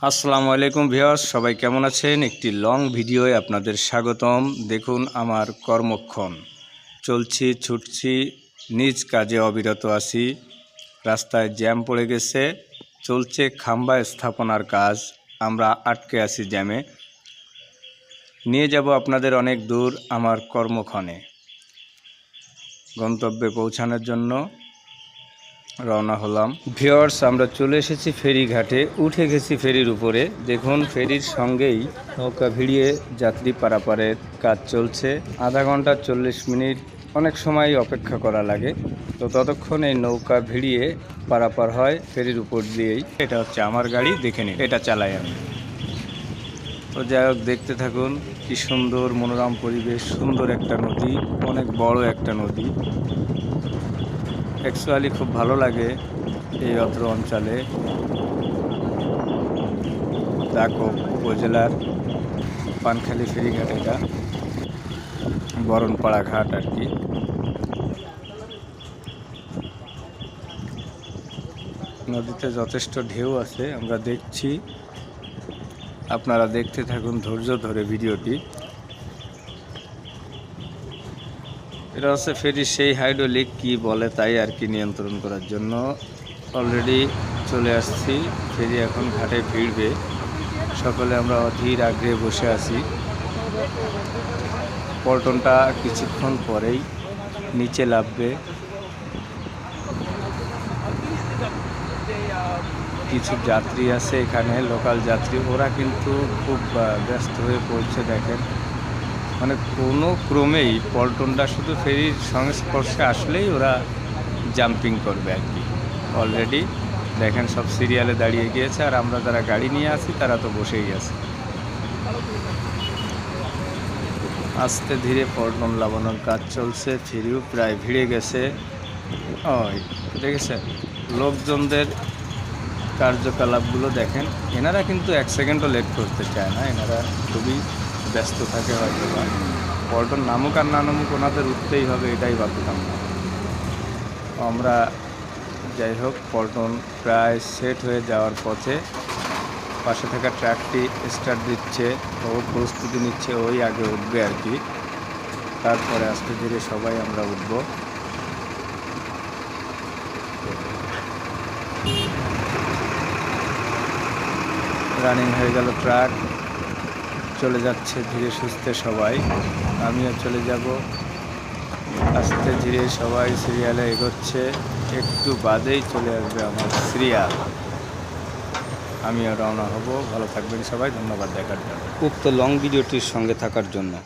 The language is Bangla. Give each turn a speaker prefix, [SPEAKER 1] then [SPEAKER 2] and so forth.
[SPEAKER 1] আসসালামু আলাইকুম ভিউয়ার্স, সবাই কেমন আছেন? একটি লং ভিডিওয়ে আপনাদের স্বাগতম। দেখুন আমার কর্মক্ষণ, চলছি, ছুটছি, নিজ কাজে অবিরত আছি। রাস্তায় জ্যাম পড়ে গেছে, চলছে খাম্বা স্থাপনার কাজ। আমরা আটকে আছি জ্যামে। নিয়ে যাব আপনাদের অনেক দূর আমার কর্মক্ষণে। গন্তব্যে পৌঁছানোর জন্য রওনা হলাম। ভিউয়ার্স, আমরা চলে এসেছি ফেরিঘাটে, উঠে গেছি ফেরির উপরে। দেখুন ফেরির সঙ্গেই নৌকা ভিড়িয়ে যাত্রী পারাপারের কাজ চলছে। আধা ঘন্টা 40 মিনিট অনেক সময় অপেক্ষা করা লাগে, তো ততক্ষণ এই নৌকা ভিড়িয়ে পারাপার হয় ফেরির উপর দিয়েই। এটা হচ্ছে আমার গাড়ি, দেখে নিন, এটা চালাই আমি। তো যাই হোক, দেখতে থাকুন। কি সুন্দর মনোরম পরিবেশ, সুন্দর একটা নদী, অনেক বড় একটা নদী। অ্যাকচুয়ালি খুব ভালো লাগে এই অত্র অঞ্চলে। দাকপ উপজেলার পানখালী ফেরিঘাট, এটা বরণপাড়া ঘাট আর কি। নদীতে যথেষ্ট ঢেউ আছে, আমরা দেখছি। আপনারা দেখতে থাকুন ধৈর্য ধরে ভিডিওটি। এটা হচ্ছে ফেরির সেই হাইড্রোলিক কি বলে তাই আর কি, নিয়ন্ত্রণ করার জন্য। অলরেডি চলে আসছি, ফেরি এখন ঘাটে ভিড়বে। সকলে আমরা অধীর আগ্রহে বসে আছি। পল্টনটা কিছুক্ষণ পরেই নিচে নামবে। কিছু যাত্রী আছে এখানে, লোকাল যাত্রী, ওরা কিন্তু খুব ব্যস্ত হয়ে পড়ছে। দেখেন, মানে কোনো ক্রমেই পল্টনটা শুধু ফেরির সংস্পর্শে আসলেই ওরা জাম্পিং করবে আর কি। অলরেডি দেখেন সব সিরিয়ালে দাঁড়িয়ে গিয়েছে, আর আমরা যারা গাড়ি নিয়ে আছি তারা তো বসেই আছে। আস্তে ধীরে পল্টন লাগানোর কাজ চলছে, ফেরিও প্রায় ভিড়ে গেছে। দেখেছেন লোকজনদের কার্যকলাপগুলো দেখেন। এনারা কিন্তু 1 সেকেন্ডও লেট করতে চায় না, এনারা খুবই ব্যস্ত থাকে হয়তো বা। পল্টন নামুক আর না নামুক, ওনাদের উঠতেই হবে, এটাই বাধ্যতামূলক। আমরা যাই হোক, পল্টন প্রায় সেট হয়ে যাওয়ার পথে। পাশে থাকা ট্রাকটি স্টার্ট দিচ্ছে, ও প্রস্তুতি নিচ্ছে, ওই আগে উঠবে আর কি। তারপরে আস্তে ধীরে সবাই আমরা উঠব। রানিং হয়ে গেল ট্রাক, চলে যাচ্ছে ধীরে সুস্থে সবাই। আমিও চলে যাব আস্তে ধীরে। সবাই সিরিয়ালে এগোচ্ছে, একটু বাদেই চলে আসবে আমার সিরিয়াল। আমিও রওনা হব। ভালো থাকবেন সবাই, ধন্যবাদ দেখার জন্য, উক্ত লং ভিডিওটির সঙ্গে থাকার জন্য।